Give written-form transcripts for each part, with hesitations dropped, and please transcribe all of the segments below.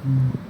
Wow.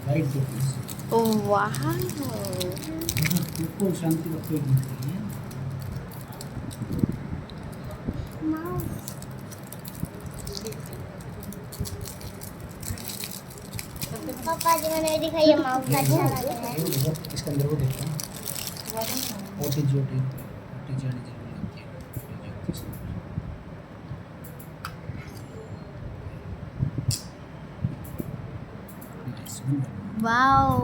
Right दो please. Wow. बिल्कुल शांति रखो एक मिनट के लिए। पापा जी मैंने दिखाई माउस का अच्छा लग रहा है। वो देखो इसके अंदर वो देखो ओटीजी ओटीजी Wow.